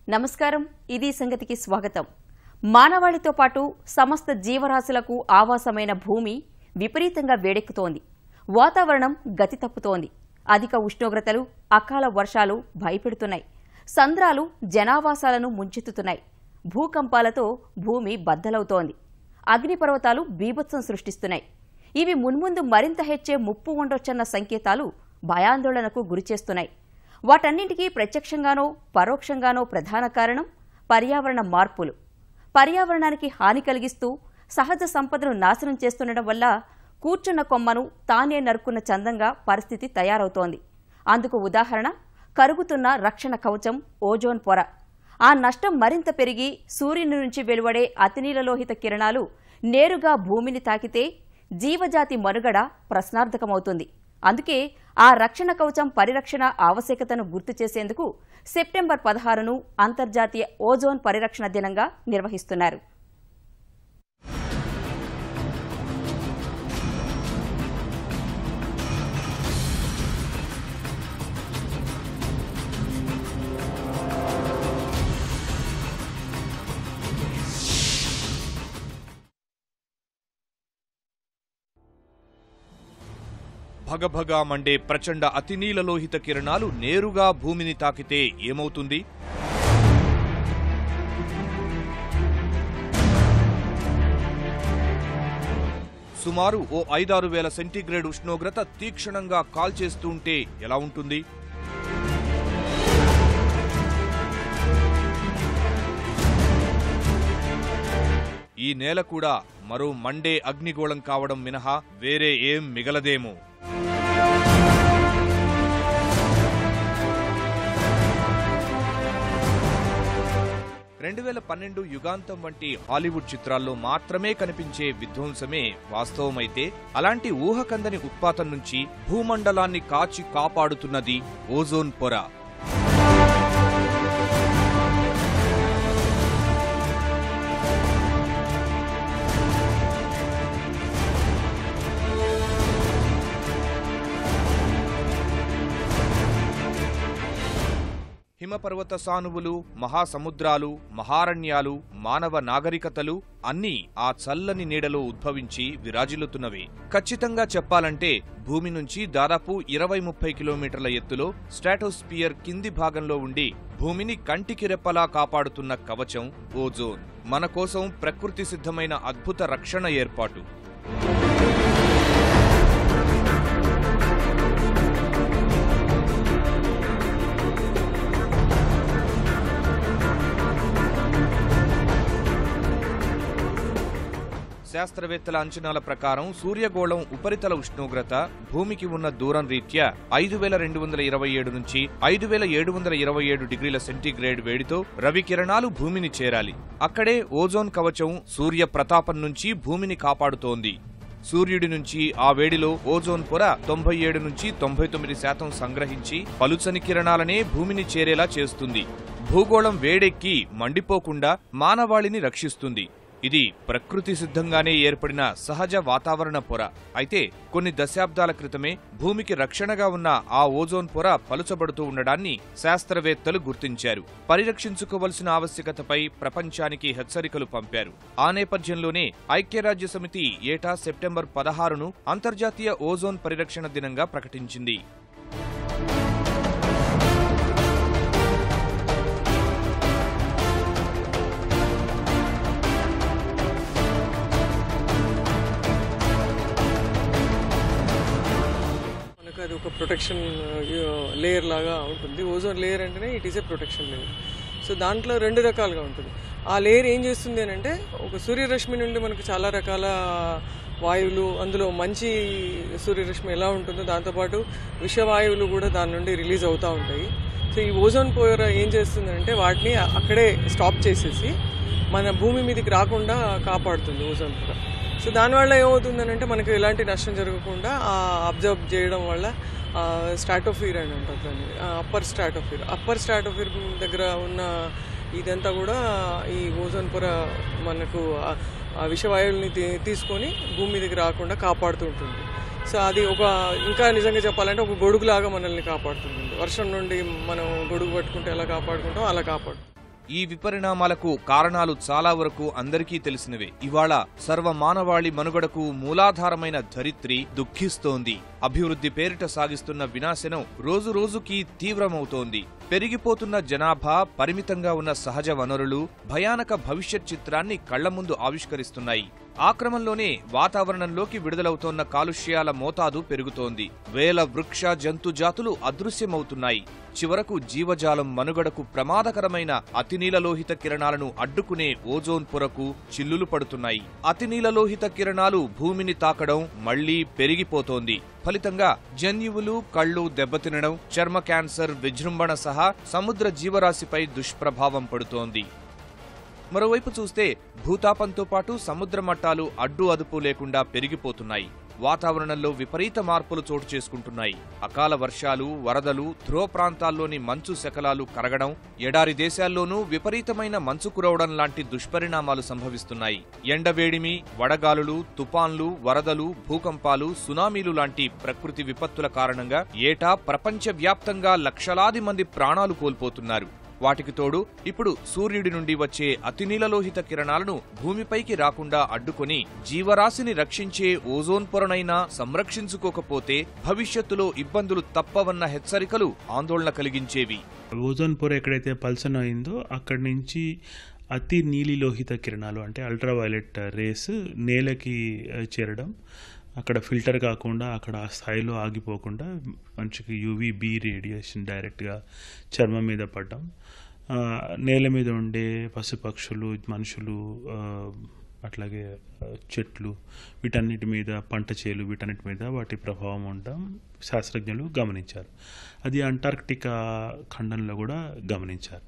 నమస్కారం ఇది సంగతికి స్వాగతం మానవాళితో పాటు సమస్త జీవరాశులకు ఆవాసమైన భూమి విపరీతంగా వేడెక్కుతోంది వాతావరణం గతి తప్పుతోంది అధిక ఉష్ణోగ్రతలు అకాల వర్షాలు భయపెడుతున్నాయి సంద్రాలు జనావాసాలను ముంచెత్తుతున్నాయి భూకంపాలతో భూమి బద్దలవుతోంది అగ్నిపర్వతాలు బీభత్సం సృష్టిస్తున్నాయి ఇవి మున్ముందు మరింత హెచ్చే ముప్పు ఉండొచ్చన్న సంకేతాలు భయాందోళనకు గురిచేస్తున్నాయి వాటన్నింటికీ ప్రత్యక్షంగానో పరోక్షంగానో ప్రధాన కారణం పర్యావరణ మార్పులు పర్యావరణానికి హాని కలిగిస్తూ సహజ సంపదను నాశనం చేస్తుండడం వల్ల కూర్చున్న కొమ్మను తానే నరుకున్న చందంగా పరిస్థితి తయారవుతోంది అందుకు ఉదాహరణ కరుగుతున్న రక్షణ కవచం ఓజోన్ పొర ఆ నష్టం మరింత పెరిగి సూర్యుని నుంచి వెలువడే అతినీలలోహిత కిరణాలు నేరుగా భూమిని తాకితే జీవజాతి మనుగడ ప్రశ్నార్థకమవుతుంది అందుకే ఆ రక్షణ కవచం పరిరక్షణ ఆవశ్యకతను గుర్తు చేసేందుకు సెప్టెంబర్ 16ను అంతర్జాతీయ ఓజోన్ పరిరక్షణ దినంగా నిర్వహిస్తున్నారు. భగభగా మండే ప్రచండ అతినీలలోహిత కిరణాలు నేరుగా భూమిని తాకితే ఏమవుతుంది? సుమారు ఓ 5-6 వేల సెంటీగ్రేడ్ ఉష్ణోగ్రత తీక్షణంగా కాల్చేస్తుంటే ఎలా ఉంటుంది? ఈ నేల కూడా మరో మండే అగ్నిగోళం కావడం మినహా వేరే ఏం మిగలదేమో. 2012 యుగాంతం వంటి హాలీవుడ్ చిత్రాల్లో మాత్రమే కనిపించే విధ్వంసమే వాస్తవమైతే అలాంటి ఊహకందని ఉత్పాతం నుంచి భూమండలాన్ని కాచి కాపాడుతున్నది ఓజోన్ పొర. హిమపర్వత సానువులు, మహాసముద్రాలు, మహారణ్యాలు, మానవ నాగరికతలు అన్నీ ఆ చల్లని నీడలో ఉద్భవించి విరాజిల్లుతున్నవి. ఖచ్చితంగా చెప్పాలంటే భూమి నుంచి దాదాపు 20-30 కిలోమీటర్ల ఎత్తులో స్ట్రాటోస్పియర్ కింది భాగంలో ఉండి భూమిని కంటికి రెప్పలా కాపాడుతున్న కవచం ఓజోన్ మన కోసం ప్రకృతి సిద్ధమైన అద్భుత రక్షణ ఏర్పాటు. శాస్త్రవేత్తల అంచనాల ప్రకారం సూర్యగోళం ఉపరితల ఉష్ణోగ్రత భూమికి ఉన్న దూరం రీత్యా 5227 నుంచి 5727 డిగ్రీల సెంటీగ్రేడ్ వేడితో రవికిరణాలు భూమిని చేరాలి. అక్కడే ఓజోన్ కవచం సూర్య ప్రతాపం నుంచి భూమిని కాపాడుతోంది. సూర్యుడి నుంచి ఆ వేడిలో ఓజోన్ పొర 97 నుంచి 99% సంగ్రహించి పలుచని కిరణాలనే భూమిని చేరేలా చేస్తుంది. భూగోళం వేడెక్కి మండిపోకుండా మానవాళిని రక్షిస్తుంది. ఇది ప్రకృతి సిద్ధంగానే ఏర్పడిన సహజ వాతావరణ పొర. అయితే కొన్ని దశాబ్దాల క్రితమే భూమికి రక్షణగా ఉన్న ఆ ఓజోన్ పొర పలుచబడుతూ ఉండడాన్ని శాస్త్రవేత్తలు గుర్తించారు. పరిరక్షించుకోవలసిన ఆవశ్యకతపై ప్రపంచానికి హెచ్చరికలు పంపారు. ఆ నేపథ్యంలోనే ఐక్యరాజ్యసమితి ఏటా సెప్టెంబర్ 16ను అంతర్జాతీయ ఓజోన్ పరిరక్షణ దినంగా ప్రకటించింది. అది ఒక ప్రొటెక్షన్ లేయర్ లాగా ఉంటుంది. ఓజోన్ లేయర్ అంటేనే it is a protection layer. So దాంట్లో 2 రకాలుగా ఉంటుంది. ఆ లేయర్ ఏం చేస్తుంది అని అంటే ఒక సూర్యరశ్మి నుండి మనకు చాలా రకాల వాయువులు, అందులో మంచి సూర్యరశ్మి ఎలా ఉంటుందో దాంతోపాటు విషవాయువులు కూడా దాని నుండి రిలీజ్ అవుతూ ఉంటాయి. సో ఈ ఓజోన్ పొర ఏం చేస్తుంది అంటే వాటిని అక్కడే స్టాప్ చేసేసి మన భూమి మీదకి రాకుండా కాపాడుతుంది ఓజోన్ పొర. సో దానివల్ల ఏమవుతుందని అంటే మనకు ఎలాంటి నష్టం జరగకుండా అబ్జర్వ్ చేయడం వల్ల స్ట్రాటోఫియర్ అని ఉంటుంది దాన్ని, అప్పర్ స్ట్రాటోఫియర్ దగ్గర ఉన్న ఇదంతా కూడా ఈ ఓజోన్ పొర మనకు విషవాయువుల్ని తీసుకొని భూమి మీదకి రాకుండా కాపాడుతూ ఉంటుంది. సో అది ఒక ఇంకా నిజంగా చెప్పాలంటే ఒక గొడుగులాగా మనల్ని కాపాడుతుంది. వర్షం నుండి మనం గొడుగు పట్టుకుంటే ఎలా కాపాడుకుంటాం అలా కాపాడుతుంది. ఈ విపరిణామాలకు కారణాలు చాలా వరకు అందరికీ తెలిసినవే. ఇవాళ సర్వమానవాళి మనుగడకు మూలాధారమైన ధరిత్రి దుఃఖిస్తోంది. అభివృద్ధి పేరిట సాగిస్తున్న వినాశనం రోజురోజుకీ తీవ్రమవుతోంది. పెరిగిపోతున్న జనాభా, పరిమితంగా ఉన్న సహజ వనరులు భయానక భవిష్యత్ చిత్రాన్ని కళ్ల ముందు ఆవిష్కరిస్తున్నాయి. ఆ క్రమంలోనే వాతావరణంలోకి విడుదలవుతోన్న కాలుష్యాల మోతాదు పెరుగుతోంది. వేల వృక్ష జంతు జాతులు అదృశ్యమవుతున్నాయి. చివరకు జీవజాలం మనుగడకు ప్రమాదకరమైన అతినీలలోహిత కిరణాలను అడ్డుకునే ఓజోన్ పొరకు చిల్లులు పడుతున్నాయి. అతినీలలోహిత కిరణాలు భూమిని తాకడం మళ్లీ పెరిగిపోతోంది. ఫలితంగా జన్యువులు, కళ్లు దెబ్బతినడం, చర్మ క్యాన్సర్ విజృంభణ సహా సముద్ర జీవరాశిపై దుష్ప్రభావం పడుతోంది. మరోవైపు చూస్తే భూతాపంతో పాటు సముద్ర మట్టాలు అడ్డు అదుపు లేకుండా పెరిగిపోతున్నాయి. వాతావరణంలో విపరీత మార్పులు చోటు చేసుకుంటున్నాయి. అకాల వర్షాలు, వరదలు, ధ్రువ ప్రాంతాల్లోని మంచు శకలాలు కరగడం, ఎడారి దేశాల్లోనూ విపరీతమైన మంచు కురవడం లాంటి దుష్పరిణామాలు సంభవిస్తున్నాయి. ఎండవేడిమి, వడగాలులు, తుపాన్లు, వరదలు, భూకంపాలు, సునామీలు లాంటి ప్రకృతి విపత్తుల కారణంగా ఏటా ప్రపంచవ్యాప్తంగా లక్షలాది మంది ప్రాణాలు కోల్పోతున్నారు. వాటికి తోడు ఇప్పుడు సూర్యుడి నుండి వచ్చే అతినీలలోహిత కిరణాలను భూమిపైకి రాకుండా అడ్డుకొని జీవరాశిని రక్షించే ఓజోన్ పొరనైనా సంరక్షించుకోకపోతే భవిష్యత్తులో ఇబ్బందులు తప్పవన్న హెచ్చరికలు ఆందోళన కలిగించేవి. ఓజోన్ పొర ఎక్కడైతే పల్సన్ అయిందో అక్కడి నుంచి అతి నీలిలోహిత కిరణాలు అంటే అల్ట్రావైలెట్ రేస్ నేలకి చేరడం, అక్కడ ఫిల్టర్ కాకుండా అక్కడ ఆ స్థాయిలో ఆగిపోకుండా మనిషికి యూవీబీ రేడియేషన్ డైరెక్ట్గా చర్మం మీద పడడం, నేల మీద ఉండే పశుపక్షులు, మనుషులు, అట్లాగే చెట్లు, వీటన్నిటి మీద, పంట చేలు, వీటన్నిటి మీద వాటి ప్రభావం ఉండడం శాస్త్రజ్ఞులు గమనించారు. అది అంటార్క్టికా ఖండంలో కూడా గమనించారు.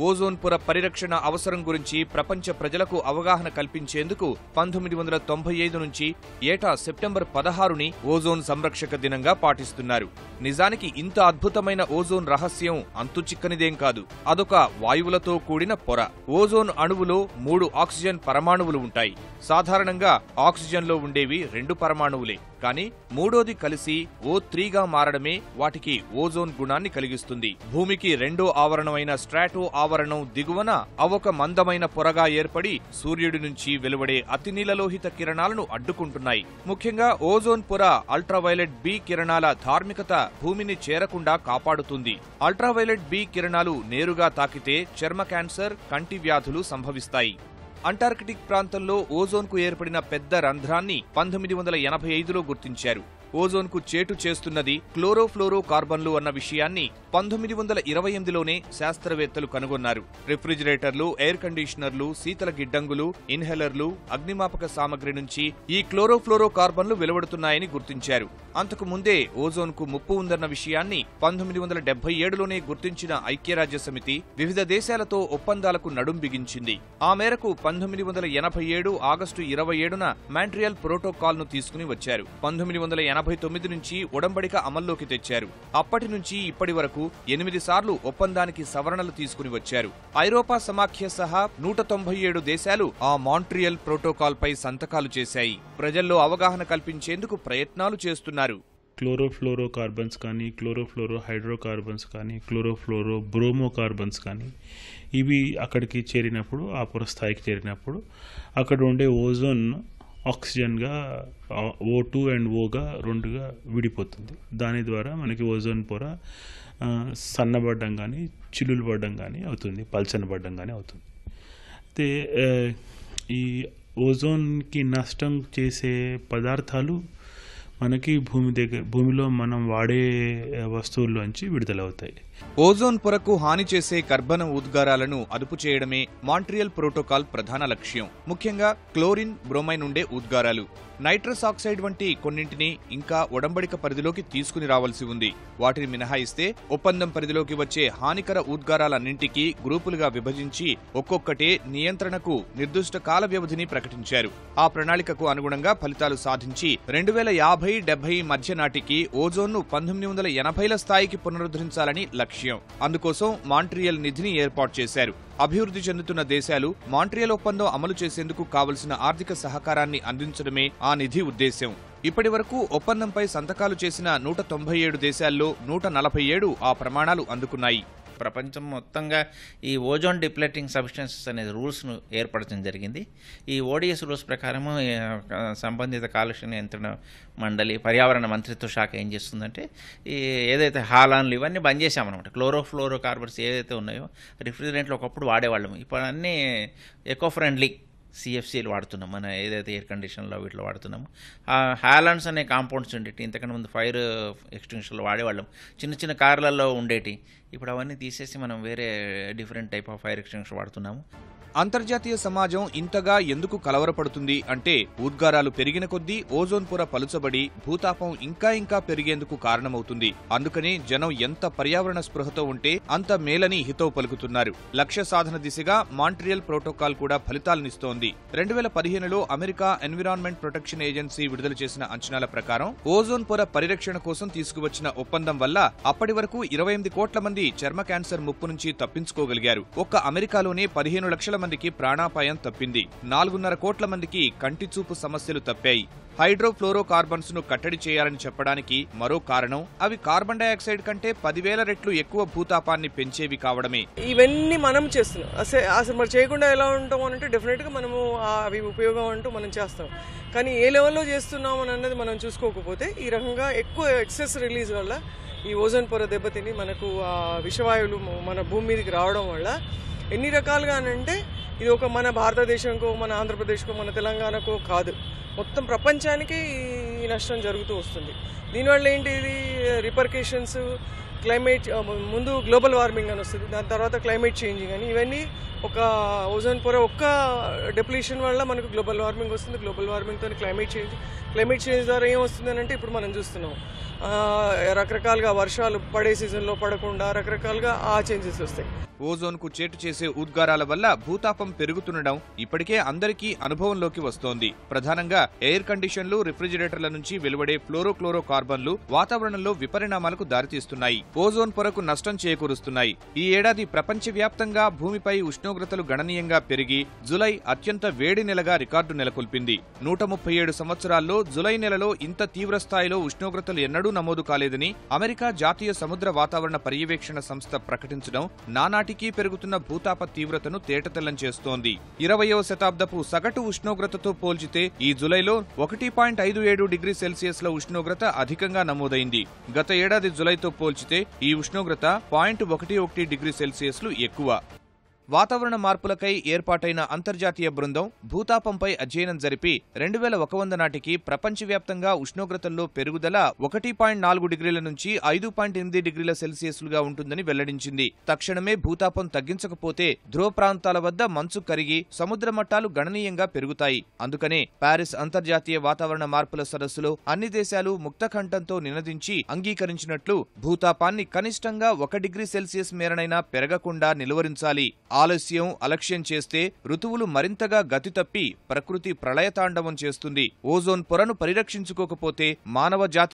ఓజోన్ పొర పరిరక్షణ అవసరం గురించి ప్రపంచ ప్రజలకు అవగాహన కల్పించేందుకు 1995 నుంచి ఏటా సెప్టెంబర్ 16ని ఓజోన్ సంరక్షక దినంగా పాటిస్తున్నారు. నిజానికి ఇంత అద్భుతమైన ఓజోన్ రహస్యం అంతుచిక్కనిదేం కాదు. అదొక వాయువులతో కూడిన పొర. ఓజోన్ అణువులో 3 ఆక్సిజన్ పరమాణువులు ఉంటాయి. సాధారణంగా ఆక్సిజన్లో ఉండేవి 2 పరమాణువులే. కానీ మూడోది కలిసి O3గా మారడమే వాటికి ఓజోన్ గుణాన్ని కలిగిస్తుంది. భూమికి రెండో ఆవరణమైన స్ట్రాటో ఆవరణం దిగువన అవొక మందమైన పొరగా ఏర్పడి సూర్యుడి నుంచి వెలువడే అతినీలలోహిత కిరణాలను అడ్డుకుంటున్నాయి. ముఖ్యంగా ఓజోన్ పొర అల్ట్రావైలెట్ బి కిరణాల ధార్మికత భూమిని చేరకుండా కాపాడుతుంది. అల్ట్రావైలెట్ బి కిరణాలు నేరుగా తాకితే చర్మ క్యాన్సర్, కంటి వ్యాధులు సంభవిస్తాయి. అంటార్కిటిక్ ప్రాంతంలో ఓజోన్కు ఏర్పడిన పెద్ద రంధ్రాన్ని 1985లో గుర్తించారు. ఓజోన్కు చేటు చేస్తున్నది క్లోరోఫ్లోరో కార్బన్లు అన్న విషయాన్ని 1928లోనే శాస్త్రవేత్తలు కనుగొన్నారు. రిఫ్రిజిరేటర్లు, ఎయిర్ కండిషనర్లు, శీతల గిడ్డంగులు, ఇన్హేలర్లు, అగ్నిమాపక సామగ్రి నుంచి ఈ క్లోరోఫ్లోరో కార్బన్లు వెలువడుతున్నాయని గుర్తించారు. అంతకు ముందే ఓజోన్కు ముప్పు ఉందన్న విషయాన్ని 1977లోనే గుర్తించిన ఐక్యరాజ్యసమితి వివిధ దేశాలతో ఒప్పందాలకు నడుం బిగించింది. ఆ మేరకు 1987 ఆగస్టు 27న మాంట్రియల్ ప్రోటోకాల్ను తీసుకుని వచ్చారు. 1989 నుంచి ఒడంబడిక అమల్లోకి తెచ్చారు. అప్పటి నుంచి ఇప్పటి వరకు 8 సార్లు ఒప్పందానికి సవరణలు తీసుకుని వచ్చారు. ఐరోపా సమాఖ్య సహా 197 దేశాలు ఆ మాంట్రియల్ ప్రోటోకాల్ పై సంతకాలు చేశాయి. ప్రజల్లో అవగాహన కల్పించేందుకు ప్రయత్నాలు చేస్తున్నారు. క్లోరోఫ్లోరో కార్బన్స్ కానీ, క్లోరోఫ్లోరో హైడ్రోకార్బన్స్ కానీ, క్లోరోఫ్లోరో బ్రోమో కార్బన్స్ కానీ, ఇవి అక్కడికి చేరినప్పుడు, ఆ పొర స్థాయికి చేరినప్పుడు అక్కడ ఉండే ఓజోన్ ఆక్సిజన్గా O2 అండ్ Oగా 2గా విడిపోతుంది. దాని ద్వారా మనకి ఓజోన్ పొర సన్నబడ్డం కానీ, చిల్లులు పడడం కానీ అవుతుంది, పల్చనబడ్డం కానీ అవుతుంది. అయితే ఈ ఓజోన్కి నష్టం చేసే పదార్థాలు మనకి భూమిలో మనం వాడే వస్తువుల్లోంచి విడుదలవుతాయి. ఓజోన్ పొరకు హాని చేసే కర్బన ఉద్గారాలను అదుపు చేయడమే మాంట్రియల్ ప్రోటోకాల్ ప్రధాన లక్ష్యం. ముఖ్యంగా క్లోరిన్, బ్రోమైన్ ఉండే ఉద్గారాలు, నైట్రస్ ఆక్సైడ్ వంటి కొన్నింటిని ఇంకా ఒడంబడిక పరిధిలోకి తీసుకుని రావాల్సి ఉంది. వాటిని మినహాయిస్తే ఒప్పందం పరిధిలోకి వచ్చే హానికర ఉద్గారాలన్నింటికీ గ్రూపులుగా విభజించి ఒక్కొక్కటే నియంత్రణకు నిర్దిష్ట కాల వ్యవధిని ప్రకటించారు. ఆ ప్రణాళికకు అనుగుణంగా ఫలితాలు సాధించి 2050-70 మధ్య నాటికి ఓజోన్ను 1980ల స్థాయికి పునరుద్ధరించాలని లక్ష్యం. అందుకోసం మాంట్రియల్ నిధిని ఏర్పాటు చేశారు. అభివృద్ధి చెందుతున్న దేశాలు మాంట్రియల్ ఒప్పందం అమలు చేసేందుకు కావలసిన ఆర్థిక సహకారాన్ని అందించడమే ఆ నిధి ఉద్దేశ్యం. ఇప్పటి వరకు ఒప్పందంపై సంతకాలు చేసిన 197 దేశాల్లో 147 ఆ ప్రమాణాలు అందుకున్నాయి. ప్రపంచం మొత్తంగా ఈ ఓజోన్ డిప్లెటింగ్ సబ్స్టెన్సెస్ అనేది రూల్స్ను ఏర్పడటం జరిగింది. ఈ ఓడిఎస్ రూల్స్ ప్రకారము సంబంధిత కాలుష్య నియంత్రణ మండలి, పర్యావరణ మంత్రిత్వ శాఖ ఏం చేస్తుందంటే ఈ ఏదైతే హాలాన్లు ఇవన్నీ బంద్ చేసామన్నమాట. క్లోరోఫ్లోరో కార్బన్స్ ఏదైతే ఉన్నాయో రిఫ్రిజిరెంట్లు ఒకప్పుడు వాడేవాళ్ళము, ఇప్పుడు అన్నీ ఎకో ఫ్రెండ్లీ సిఎఫ్సీలు వాడుతున్నాం. మన ఏదైతే ఎయిర్ కండిషన్లో వీటిలో వాడుతున్నాము. హాలాన్స్ అనే కాంపౌండ్స్ ఉండేటి, ఇంతకన్నా ముందు ఫైర్ ఎక్స్టింగ్విషర్లు వాడేవాళ్ళం, చిన్న చిన్న కార్లలో ఉండేటి. ఇప్పుడు అవన్నీ తీసేసి మనం వేరే different type of fire extinguisher వాడుతున్నాము. అంతర్జాతీయ సమాజం ఇంతగా ఎందుకు కలవరపడుతుంది అంటే ఉద్గారాలు పెరిగిన కొద్దీ ఓజోన్ పొర పలుచబడి భూతాపం ఇంకా ఇంకా పెరిగేందుకు కారణమవుతుంది. అందుకనే జనం ఎంత పర్యావరణ స్పృహతో ఉంటే అంత మేలని హితవు పలుకుతున్నారు. లక్ష్య సాధన దిశగా మాంట్రియల్ ప్రోటోకాల్ కూడా ఫలితాలనిస్తోంది. 2015లో అమెరికా ఎన్విరాన్మెంట్ ప్రొటెక్షన్ ఏజెన్సీ విడుదల చేసిన అంచనాల ప్రకారం ఓజోన్ పొర పరిరక్షణ కోసం తీసుకువచ్చిన ఒప్పందం వల్ల అప్పటి వరకు 28 కోట్ల మంది చర్మ క్యాన్సర్ ముప్పు నుంచి తప్పించుకోగలిగారు. ఒక్క అమెరికాలోనే 15 లక్షల మందికి ప్రాణాపాయం తప్పింది. 4.5 కోట్ల మందికి కంటి చూపు సమస్యలు తప్పాయి. హైడ్రోఫ్లోరోకార్బన్స్ ను కట్టడి చేయాలని చెప్పడానికి మరో కారణం అవి కార్బన్ డైఆక్సైడ్ కంటే 10,000 రెట్లు ఎక్కువ భూతాపాన్ని పెంచేవి కావడమే. ఇవన్నీ మనం చేస్తున్నాం. అసలు మరి చేయకుండా ఎలా ఉంటాం అంటే డెఫినెట్ గా మనము అవి ఉపయోగం అంటూ మనం చేస్తాం. కానీ ఏ లెవెల్లో చేస్తున్నాం అన్నది మనం చూసుకోకపోతే ఈ రకంగా ఎక్కువ ఎక్సెస్ రిలీజ్ వల్ల ఈ ఓజోన్ పొర దెబ్బతిని మనకు విషవాయువులు మన భూమి మీదకి రావడం వల్ల ఎన్ని రకాలుగా అంటే ఇది ఒక మన భారతదేశంకో, మన ఆంధ్రప్రదేశ్కో, మన తెలంగాణకో కాదు, మొత్తం ప్రపంచానికి ఈ నష్టం జరుగుతూ వస్తుంది. దీనివల్ల ఏంటి, ఇది రిపర్కేషన్స్ క్లైమేట్, ముందు గ్లోబల్ వార్మింగ్ అని వస్తుంది, దాని తర్వాత క్లైమేట్ చేంజింగ్ అని, ఇవన్నీ ఒక ఓజోన్ పొర ఒక్క డెప్లీషన్ వల్ల మనకు గ్లోబల్ వార్మింగ్ వస్తుంది. గ్లోబల్ వార్మింగ్తో క్లైమేట్ చేంజ్ ద్వారా ఏం వస్తుంది అంటే ఇప్పుడు మనం చూస్తున్నాం రకరకాలుగా వర్షాలు పడే సీజన్లో పడకుండా రకరకాలుగా ఆ చేంజెస్ వస్తాయి. ఓజోన్ కు చేటు చేసే ఉద్గారాల వల్ల భూతాపం పెరుగుతుండడం ఇప్పటికే అందరికీ అనుభవంలోకి వస్తోంది. ప్రధానంగా ఎయిర్ కండిషన్లు, రిఫ్రిజిరేటర్ల నుంచి వెలువడే ఫ్లోరోక్లోరో కార్బన్లు వాతావరణంలో విపరిణామాలకు దారితీస్తున్నాయి. ఓజోన్ పొరకు నష్టం చేకూరుస్తున్నాయి. ఈ ఏడాది ప్రపంచవ్యాప్తంగా భూమిపై ఉష్ణోగ్రతలు గణనీయంగా పెరిగి జులై అత్యంత వేడి నెలగా రికార్డు నెలకొల్పింది. 137 సంవత్సరాల్లో జులై నెలలో ఇంత తీవ్ర స్థాయిలో ఉష్ణోగ్రతలు ఎన్నడూ నమోదు కాలేదని అమెరికా జాతీయ సముద్ర వాతావరణ పర్యవేక్షణ సంస్థ ప్రకటించడం నానాటికీ పెరుగుతున్న భూతాప తీవ్రతను తేటతెల్లం చేస్తోంది. 20వ శతాబ్దపు సగటు ఉష్ణోగ్రతతో పోల్చితే ఈ జులైలో 1.57 డిగ్రీ సెల్సియస్ల ఉష్ణోగ్రత అధికంగా నమోదైంది. గత ఏడాది జులైతో పోల్చితే ఈ ఉష్ణోగ్రత 0.11 డిగ్రీ సెల్సియస్లు ఎక్కువ. వాతావరణ మార్పులకై ఏర్పాటైన అంతర్జాతీయ బృందం భూతాపంపై అధ్యయనం జరిపి 2100 నాటికి ప్రపంచవ్యాప్తంగా ఉష్ణోగ్రతల్లో పెరుగుదల 1.4 డిగ్రీల నుంచి 5.8 డిగ్రీల సెల్సియస్లుగా ఉంటుందని వెల్లడించింది. తక్షణమే భూతాపం తగ్గించకపోతే ధ్రువ ప్రాంతాల వద్ద మంచు కరిగి సముద్ర మట్టాలు గణనీయంగా పెరుగుతాయి. అందుకనే పారిస్ అంతర్జాతీయ వాతావరణ మార్పుల సదస్సులో అన్ని దేశాలు ముక్తకంఠంతో నినదించి అంగీకరించినట్లు భూతాపాన్ని కనిష్టంగా 1 డిగ్రీ సెల్సియస్ మేరనైనా పెరగకుండా నిలువరించాలి. ఆలస్యం, అలక్ష్యం చేస్తే ఋతువులు మరింతగా గతి తప్పి ప్రకృతి ప్రళయతాండవం చేస్తుంది. ఓజోన్ పొరను పరిరక్షించుకోకపోతే మానవ జాతి